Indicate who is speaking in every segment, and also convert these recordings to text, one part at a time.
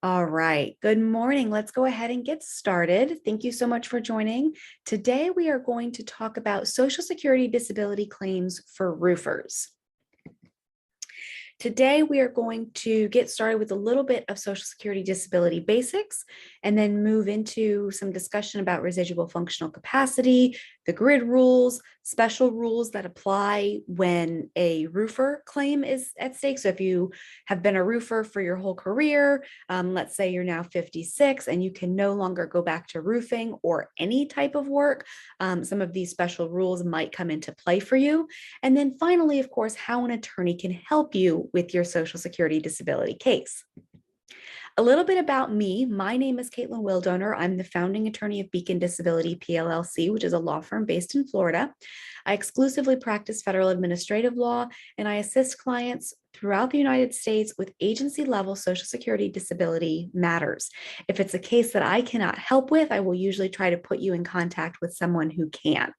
Speaker 1: All right. Good morning. Let's go ahead and get started. Thank you so much for joining. Today, we are going to talk about Social Security disability claims for roofers. Today, we are going to get started with a little bit of Social Security disability basics and then move into some discussion about residual functional capacity, the grid rules, special rules that apply when a roofer claim is at stake. So if you have been a roofer for your whole career, let's say you're now 56 and you can no longer go back to roofing or any type of work, some of these special rules might come into play for you. And then finally, of course, how an attorney can help you with your Social Security disability case. A little bit about me. My name is Kaitlin Wildoner. I'm the founding attorney of Beacon Disability PLLC, which is a law firm based in Florida. I exclusively practice federal administrative law, and I assist clients throughout the United States with agency level Social Security disability matters. If it's a case that I cannot help with, I will usually try to put you in contact with someone who can.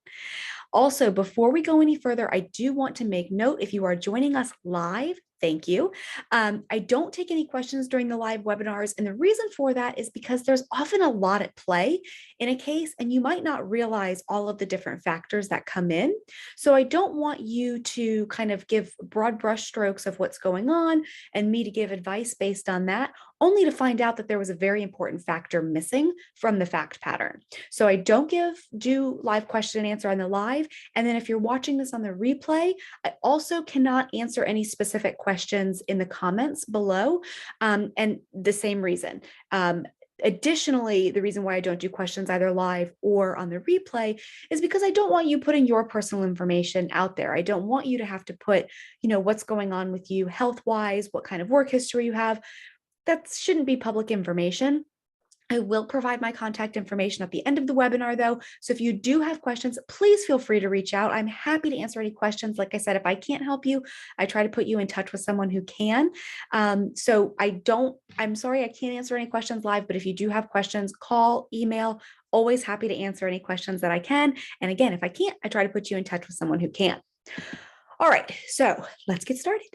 Speaker 1: Also, before we go any further, I do want to make note, if you are joining us live, thank you. I don't take any questions during the live webinars. And the reason for that is because there's often a lot at play in a case, and you might not realize all of the different factors that come in. So I don't want you to kind of give broad brush strokes of what's going on and me to give advice based on that, only to find out that there was a very important factor missing from the fact pattern. So I don't do live question and answer on the live. And then if you're watching this on the replay, I also cannot answer any specific questions in the comments below. And the same reason. Additionally, the reason why I don't do questions either live or on the replay is because I don't want you putting your personal information out there. I don't want you to have to put, what's going on with you health-wise, what kind of work history you have. That shouldn't be public information. I will provide my contact information at the end of the webinar, though. So if you do have questions, please feel free to reach out. I'm happy to answer any questions. Like I said, if I can't help you, I try to put you in touch with someone who can. I'm sorry, I can't answer any questions live, but if you do have questions, call, email, always happy to answer any questions that I can. And again, if I can't, I try to put you in touch with someone who can. All right, so let's get started.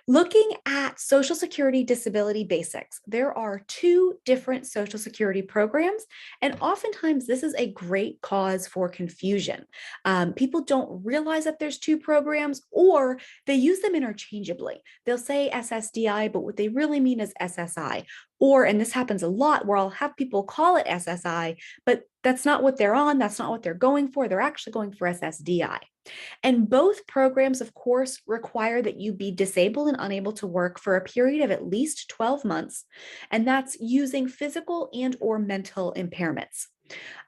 Speaker 1: Looking at Social Security disability basics, there are two different Social Security programs, and oftentimes this is a great cause for confusion. People don't realize that there's two programs, or they use them interchangeably. They'll say SSDI, but what they really mean is SSI. Or, and this happens a lot, where I'll have people call it SSI, but that's not what they're on. That's not what they're going for. They're actually going for SSDI. And both programs, of course, require that you be disabled and unable to work for a period of at least 12 months. And that's using physical and or mental impairments.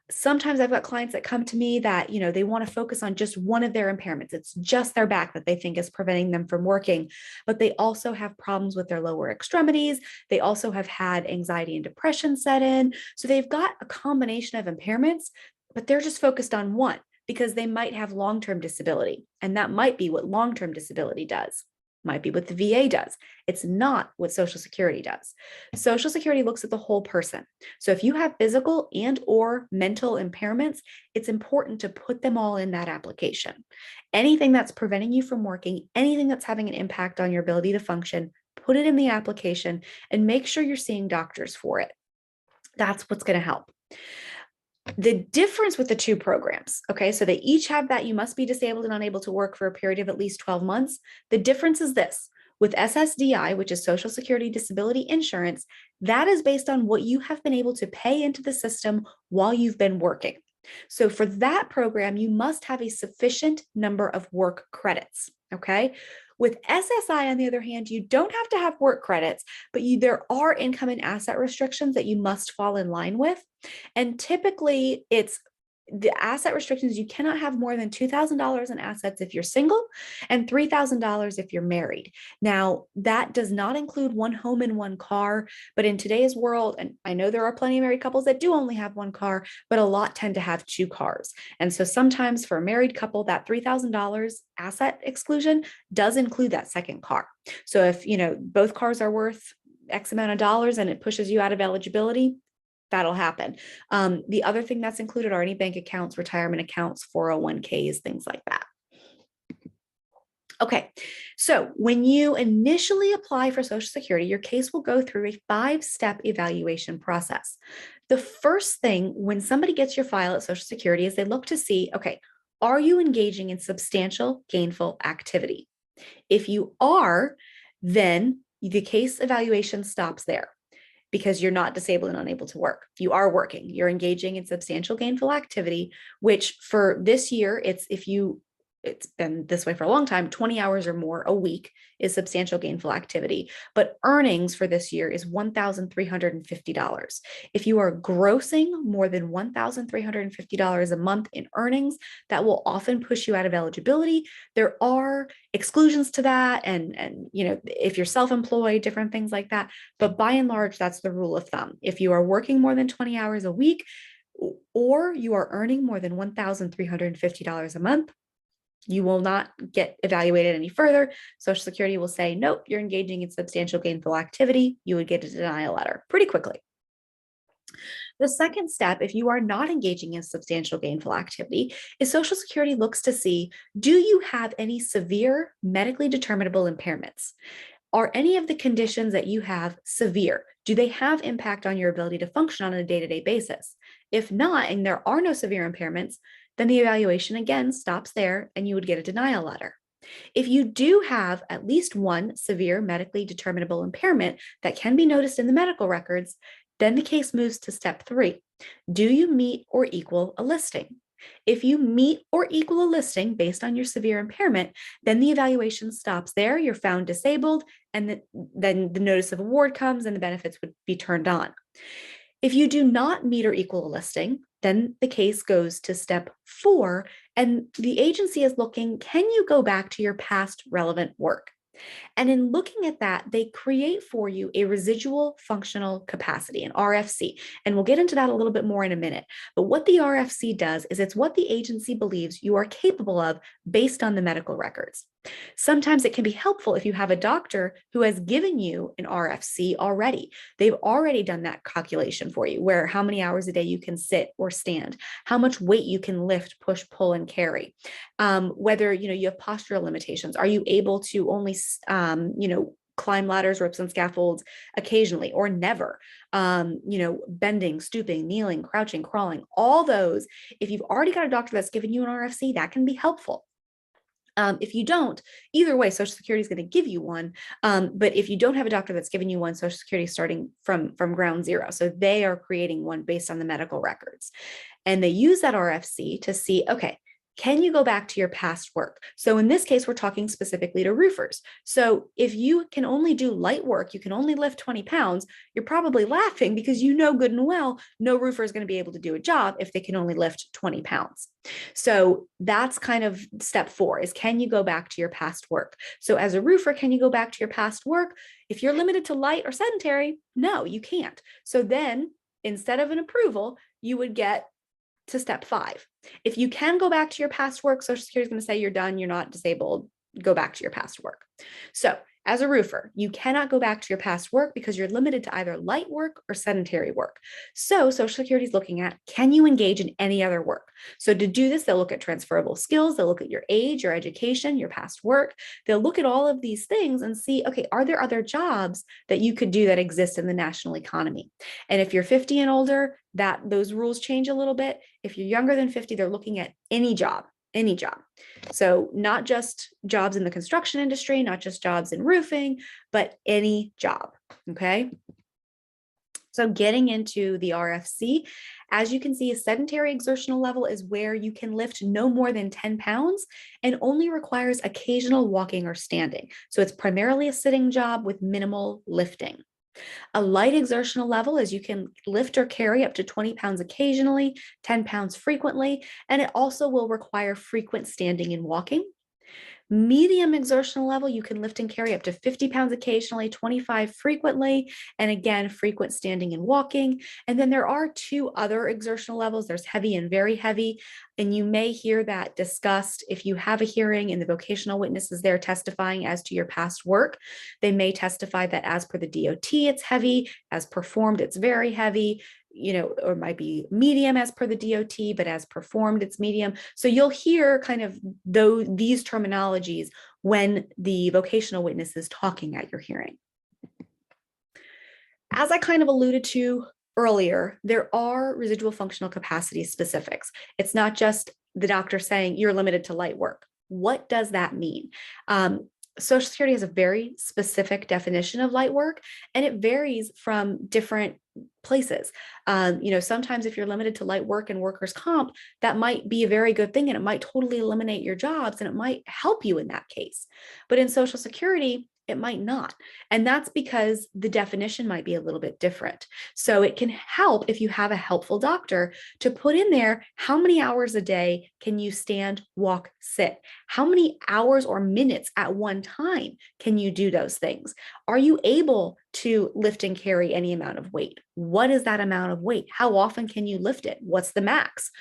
Speaker 1: Sometimes I've got clients that come to me that, they want to focus on just one of their impairments. It's just their back that they think is preventing them from working, but they also have problems with their lower extremities. They also have had anxiety and depression set in. So they've got a combination of impairments, but they're just focused on one because they might have long-term disability. And that might be what long-term disability does. Might be what the VA does. It's not what Social Security does. Social Security looks at the whole person. So if you have physical and or mental impairments, it's important to put them all in that application. Anything that's preventing you from working, anything that's having an impact on your ability to function, put it in the application and make sure you're seeing doctors for it. That's what's going to help. The difference with the two programs, okay, so they each have that you must be disabled and unable to work for a period of at least 12 months. The difference is this: with SSDI, which is Social Security Disability Insurance, that is based on what you have been able to pay into the system while you've been working. So for that program, you must have a sufficient number of work credits, okay? With SSI, on the other hand, you don't have to have work credits, but there are income and asset restrictions that you must fall in line with. And typically it's the asset restrictions: you cannot have more than $2,000 in assets if you're single and $3,000 if you're married. Now, that does not include one home and one car, but in today's world, and I know there are plenty of married couples that do only have one car, but a lot tend to have two cars. And so sometimes for a married couple, that $3,000 asset exclusion does include that second car. So if, both cars are worth X amount of dollars and it pushes you out of eligibility, that'll happen. The other thing that's included are any bank accounts, retirement accounts, 401ks, things like that. Okay, so when you initially apply for Social Security, your case will go through a 5-step evaluation process. The first thing when somebody gets your file at Social Security is they look to see, okay, are you engaging in substantial gainful activity? If you are, then the case evaluation stops there because you're not disabled and unable to work. You are working, you're engaging in substantial gainful activity, which for this year, it's been this way for a long time, 20 hours or more a week is substantial gainful activity. But earnings for this year is $1,350. If you are grossing more than $1,350 a month in earnings, that will often push you out of eligibility. There are exclusions to that. And if you're self-employed, different things like that. But by and large, that's the rule of thumb. If you are working more than 20 hours a week, or you are earning more than $1,350 a month, you will not get evaluated any further. Social Security will say, nope, you're engaging in substantial gainful activity. You would get a denial letter pretty quickly. The second step, if you are not engaging in substantial gainful activity, is Social Security looks to see, do you have any severe medically determinable impairments? Are any of the conditions that you have severe? Do they have impact on your ability to function on a day-to-day basis? If not, and there are no severe impairments, then the evaluation again stops there and you would get a denial letter. If you do have at least one severe medically determinable impairment that can be noticed in the medical records, then the case moves to step 3. Do you meet or equal a listing? If you meet or equal a listing based on your severe impairment, then the evaluation stops there. You're found disabled, and then the notice of award comes and the benefits would be turned on. If you do not meet or equal a listing, then the case goes to step 4, and the agency is looking, can you go back to your past relevant work? And in looking at that, they create for you a residual functional capacity, an RFC. And we'll get into that a little bit more in a minute. But what the RFC does is it's what the agency believes you are capable of based on the medical records. Sometimes it can be helpful if you have a doctor who has given you an RFC already. They've already done that calculation for you, where how many hours a day you can sit or stand, how much weight you can lift, push, pull, and carry, whether you have postural limitations. Are you able to only climb ladders, ropes, and scaffolds occasionally or never? Bending, stooping, kneeling, crouching, crawling, all those. If you've already got a doctor that's given you an RFC, that can be helpful. If you don't, either way, Social Security is going to give you one. But if you don't have a doctor that's giving you one, Social Security is starting from ground zero. So they are creating one based on the medical records. And they use that RFC to see, okay, can you go back to your past work? So in this case, we're talking specifically to roofers. So if you can only do light work, you can only lift 20 pounds, you're probably laughing because you know good and well, no roofer is going to be able to do a job if they can only lift 20 pounds. So that's kind of step 4 is, can you go back to your past work? So as a roofer, can you go back to your past work? If you're limited to light or sedentary, no, you can't. So then instead of an approval, you would get to step 5. If you can go back to your past work, Social Security is going to say you're done, you're not disabled, go back to your past work. So as a roofer, you cannot go back to your past work because you're limited to either light work or sedentary work. So Social Security is looking at, can you engage in any other work? So to do this, they'll look at transferable skills, they'll look at your age, your education, your past work. They'll look at all of these things and see, okay, are there other jobs that you could do that exist in the national economy? And if you're 50 and older, those rules change a little bit. If you're younger than 50, they're looking at any job. So not just jobs in the construction industry, not just jobs in roofing, but any job. Okay. So getting into the RFC, as you can see, a sedentary exertional level is where you can lift no more than 10 pounds and only requires occasional walking or standing. So it's primarily a sitting job with minimal lifting. A light exertional level is you can lift or carry up to 20 pounds occasionally, 10 pounds frequently, and it also will require frequent standing and walking. Medium exertional level, you can lift and carry up to 50 pounds occasionally, 25 frequently, and again, frequent standing and walking. And then there are 2 other exertional levels. There's heavy and very heavy, and you may hear that discussed if you have a hearing and the vocational witness is there testifying as to your past work. They may testify that as per the DOT, it's heavy, as performed, it's very heavy. or might be medium as per the DOT, but as performed, it's medium. So you'll hear kind of these terminologies when the vocational witness is talking at your hearing. As I kind of alluded to earlier, there are residual functional capacity specifics. It's not just the doctor saying you're limited to light work. What does that mean? Social Security has a very specific definition of light work, and it varies from different places. Sometimes if you're limited to light work and workers' comp, that might be a very good thing, and it might totally eliminate your jobs, and it might help you in that case. But in Social Security, it might not. And that's because the definition might be a little bit different. So it can help if you have a helpful doctor to put in there, how many hours a day can you stand, walk, sit? How many hours or minutes at one time can you do those things? Are you able to lift and carry any amount of weight? What is that amount of weight? How often can you lift it? What's the max?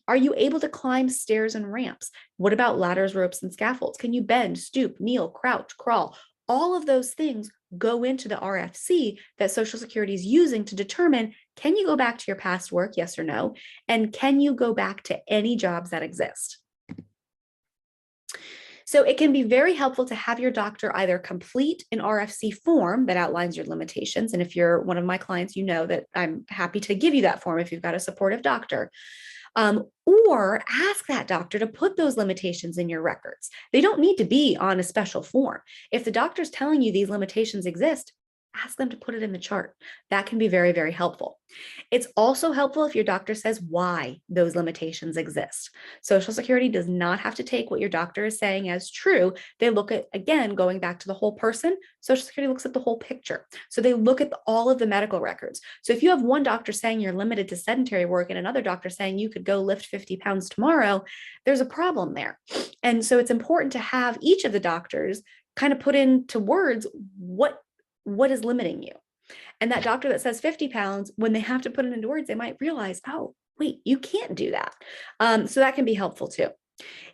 Speaker 1: Are you able to climb stairs and ramps? What about ladders, ropes, and scaffolds? Can you bend, stoop, kneel, crouch, crawl? All of those things go into the RFC that Social Security is using to determine, can you go back to your past work, yes or no? And can you go back to any jobs that exist? So it can be very helpful to have your doctor either complete an RFC form that outlines your limitations. And if you're one of my clients, you know that I'm happy to give you that form if you've got a supportive doctor. Or ask that doctor to put those limitations in your records. They don't need to be on a special form. If the doctor's telling you these limitations exist, ask them to put it in the chart. That can be very, very helpful. It's also helpful if your doctor says why those limitations exist. Social Security does not have to take what your doctor is saying as true. They look at, again, going back to the whole person, Social Security looks at the whole picture. So they look at all of the medical records. So if you have one doctor saying you're limited to sedentary work and another doctor saying you could go lift 50 pounds tomorrow, there's a problem there. And so it's important to have each of the doctors kind of put into words what is limiting you. And that doctor that says 50 pounds, when they have to put it into words, they might realize, oh, wait, you can't do that. So that can be helpful too.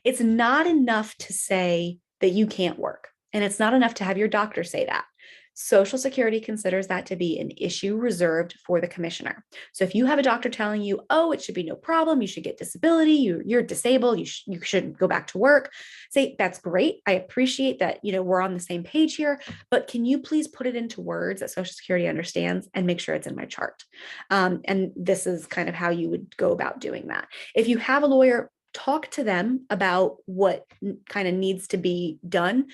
Speaker 1: It's not enough to say that you can't work. And it's not enough to have your doctor say that. Social Security considers that to be an issue reserved for the commissioner. So if you have a doctor telling you, oh, it should be no problem, you should get disability, you're disabled, you shouldn't go back to work, say, that's great. I appreciate that, we're on the same page here, but can you please put it into words that Social Security understands and make sure it's in my chart? And this is kind of how you would go about doing that. If you have a lawyer, talk to them about what kind of needs to be done.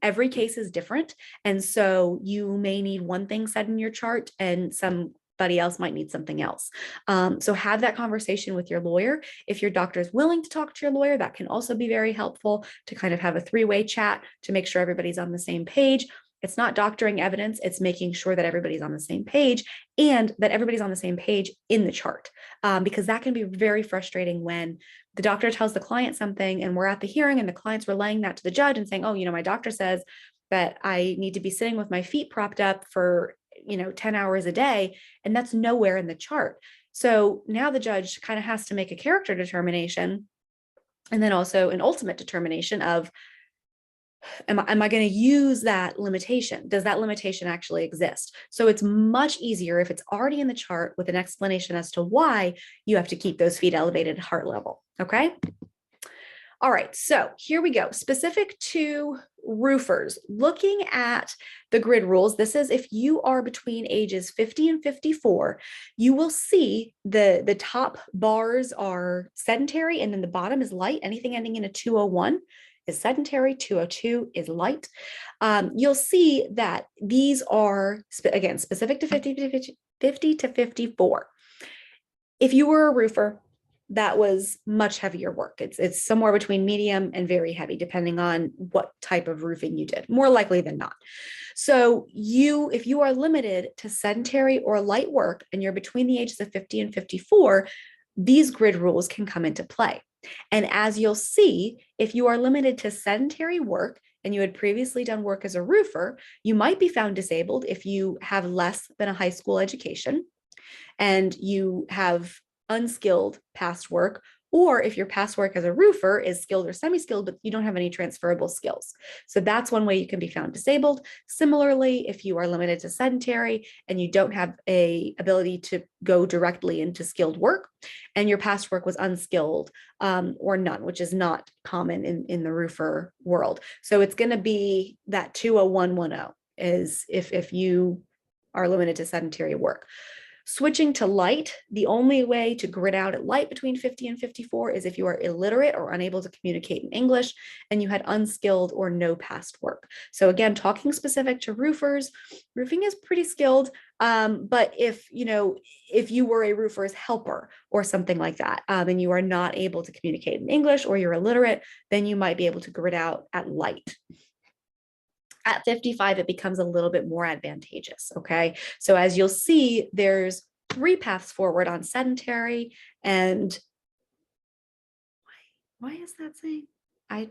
Speaker 1: Every case is different. And so you may need one thing said in your chart and somebody else might need something else. So have that conversation with your lawyer. If your doctor is willing to talk to your lawyer, that can also be very helpful to kind of have a three-way chat to make sure everybody's on the same page. It's not doctoring evidence, it's making sure that everybody's on the same page and that everybody's on the same page in the chart, because that can be very frustrating when the doctor tells the client something and we're at the hearing and the client's relaying that to the judge and saying, oh, my doctor says that I need to be sitting with my feet propped up for 10 hours a day, and that's nowhere in the chart. So now the judge kind of has to make a character determination and then also an ultimate determination of, am I going to use that limitation? Does that limitation actually exist? So it's much easier if it's already in the chart with an explanation as to why you have to keep those feet elevated at heart level. Okay. All right. So here we go. Specific to roofers, looking at the grid rules. This is if you are between ages 50 and 54, you will see the top bars are sedentary and then the bottom is light. Anything ending in a 201 is sedentary, 202 is light. You'll see that these are, again, specific to 50 to 54. If you were a roofer, that was much heavier work. It's somewhere between medium and very heavy, depending on what type of roofing you did, more likely than not. So if you are limited to sedentary or light work and you're between the ages of 50 and 54, these grid rules can come into play. And as you'll see, if you are limited to sedentary work and you had previously done work as a roofer, you might be found disabled if you have less than a high school education and you have unskilled past work, or if your past work as a roofer is skilled or semi-skilled, but you don't have any transferable skills. So that's one way you can be found disabled. Similarly, if you are limited to sedentary and you don't have a ability to go directly into skilled work, and your past work was unskilled or none, which is not common in the roofer world. So it's going to be that 20110 is if you are limited to sedentary work. Switching to light, the only way to grid out at light between 50 and 54 is if you are illiterate or unable to communicate in English and you had unskilled or no past work. So again, talking specific to roofers, roofing is pretty skilled, but if you were a roofer's helper or something like that, and you are not able to communicate in English or you're illiterate, then you might be able to grid out at light. At 55, it becomes a little bit more advantageous, okay? So as you'll see, there's 3 paths forward on sedentary, and why is that saying? I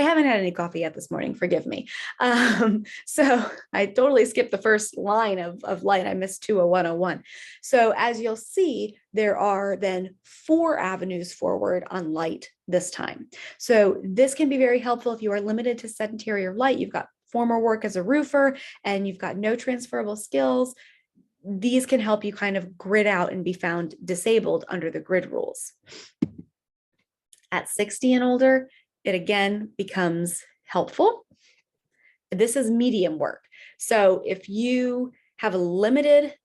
Speaker 1: haven't had any coffee yet this morning, forgive me. So I totally skipped the first line of light. I missed 20101. So as you'll see, there are then 4 avenues forward on light this time. So this can be very helpful if you are limited to sedentary or light, you've got former work as a roofer, and you've got no transferable skills. These can help you kind of grid out and be found disabled under the grid rules. At 60 and older, it again becomes helpful. This is medium work. So if you have a limited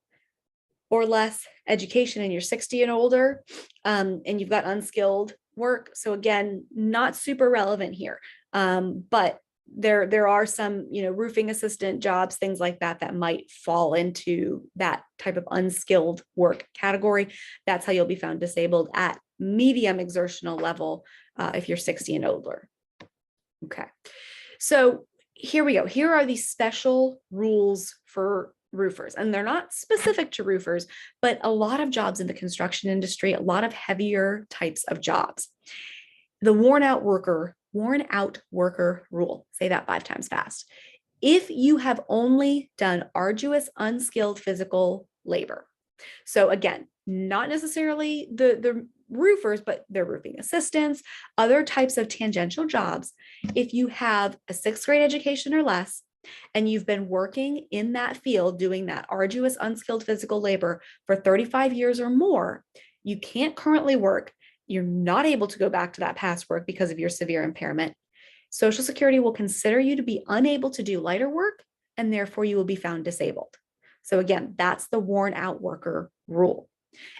Speaker 1: or less education and you're 60 and older, and you've got unskilled work, so again, not super relevant here, but there are some, roofing assistant jobs, things like that, that might fall into that type of unskilled work category. That's how you'll be found disabled at medium exertional level if you're 60 and older. Okay, so here we go. Here are the special rules for roofers, and they're not specific to roofers, but a lot of jobs in the construction industry, a lot of heavier types of jobs. The worn out worker rule, say that 5 times fast. If you have only done arduous, unskilled physical labor, so again, not necessarily the roofers, but their roofing assistants, other types of tangential jobs. If you have a 6th grade education or less, and you've been working in that field doing that arduous, unskilled physical labor for 35 years or more, you can't currently work. You're not able to go back to that past work because of your severe impairment. Social Security will consider you to be unable to do lighter work, and therefore you will be found disabled. So again, that's the worn out worker rule.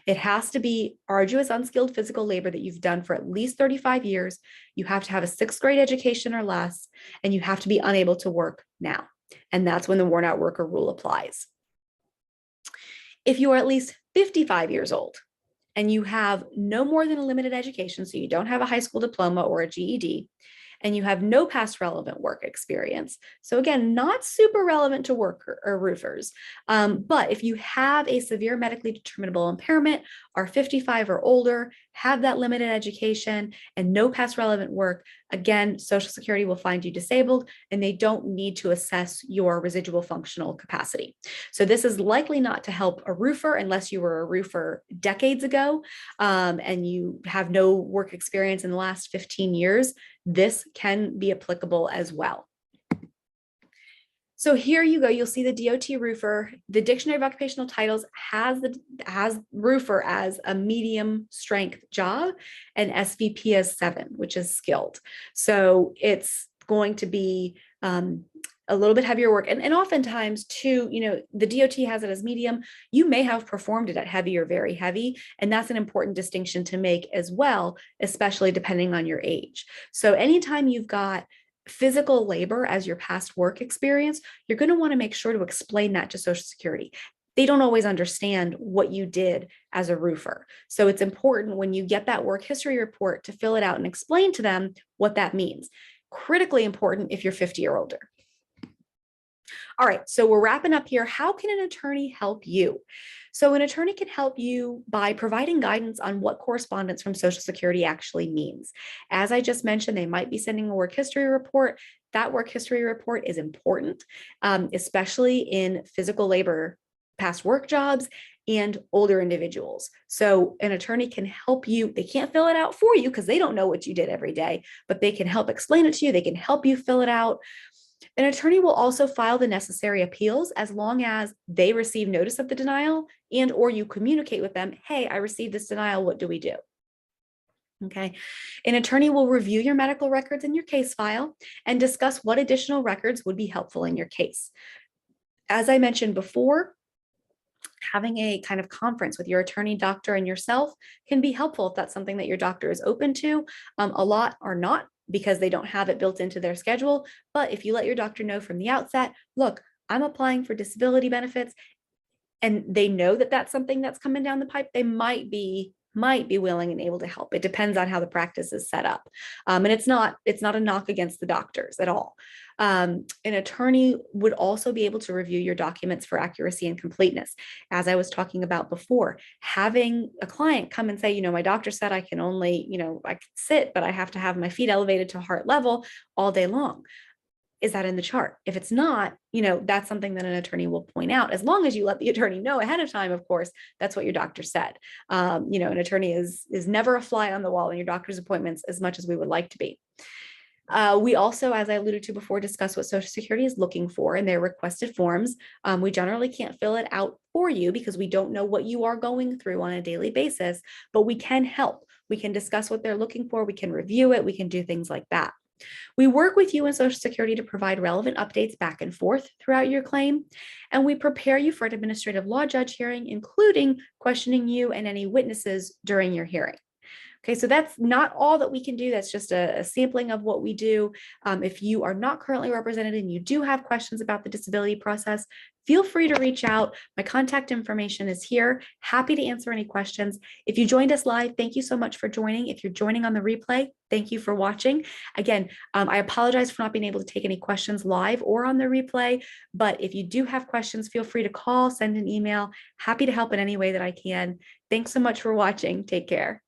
Speaker 1: It has to be arduous, unskilled physical labor that you've done for at least 35 years. You have to have a 6th grade education or less, and you have to be unable to work now. And that's when the worn out worker rule applies. If you are at least 55 years old and you have no more than a limited education, so you don't have a high school diploma or a GED, and you have no past relevant work experience. So again, not super relevant to worker or roofers. But if you have a severe medically determinable impairment, are 55 or older, have that limited education and no past relevant work, again, Social Security will find you disabled and they don't need to assess your residual functional capacity. So this is likely not to help a roofer unless you were a roofer decades ago and you have no work experience in the last 15 years. This can be applicable as well. So here you go, you'll see the DOT roofer. The Dictionary of Occupational Titles has roofer as a medium strength job and SVP as 7, which is skilled. So it's going to be a little bit heavier work. And oftentimes too, the DOT has it as medium. You may have performed it at heavy or very heavy. And that's an important distinction to make as well, especially depending on your age. So anytime you've got physical labor as your past work experience, you're going to want to make sure to explain that to Social Security. They don't always understand what you did as a roofer. So it's important when you get that work history report to fill it out and explain to them what that means. Critically important if you're 50 or older. All right, so we're wrapping up here. How can an attorney help you? So an attorney can help you by providing guidance on what correspondence from Social Security actually means. As I just mentioned, they might be sending a work history report. That work history report is important, especially in physical labor past work jobs and older individuals. So an attorney can help you. They can't fill it out for you because they don't know what you did every day, but they can help explain it to you. They can help you fill it out. An attorney will also file the necessary appeals as long as they receive notice of the denial and or you communicate with them, hey, I received this denial, what do we do? Okay. An attorney will review your medical records in your case file and discuss what additional records would be helpful in your case. As I mentioned before, having a kind of conference with your attorney, doctor, and yourself can be helpful if that's something that your doctor is open to. A lot are not because they don't have it built into their schedule. But if you let your doctor know from the outset, look, I'm applying for disability benefits, and they know that that's something that's coming down the pipe, they might be willing and able to help. It depends on how the practice is set up. And it's not a knock against the doctors at all. An attorney would also be able to review your documents for accuracy and completeness. As I was talking about before, having a client come and say, my doctor said I can only, I can sit, but I have to have my feet elevated to heart level all day long. Is that in the chart? If it's not, that's something that an attorney will point out, as long as you let the attorney know ahead of time. Of course, that's what your doctor said. An attorney is never a fly on the wall in your doctor's appointments as much as we would like to be. We also, as I alluded to before, discuss what Social Security is looking for in their requested forms. We generally can't fill it out for you because we don't know what you are going through on a daily basis, but we can help. We can discuss what they're looking for. We can review it. We can do things like that. We work with you in Social Security to provide relevant updates back and forth throughout your claim, and we prepare you for an administrative law judge hearing, including questioning you and any witnesses during your hearing. Okay, so that's not all that we can do. That's just a sampling of what we do. If you are not currently represented and you do have questions about the disability process, feel free to reach out. My contact information is here. Happy to answer any questions. If you joined us live, thank you so much for joining. If you're joining on the replay, thank you for watching. Again, I apologize for not being able to take any questions live or on the replay, but if you do have questions, feel free to call, send an email. Happy to help in any way that I can. Thanks so much for watching. Take care.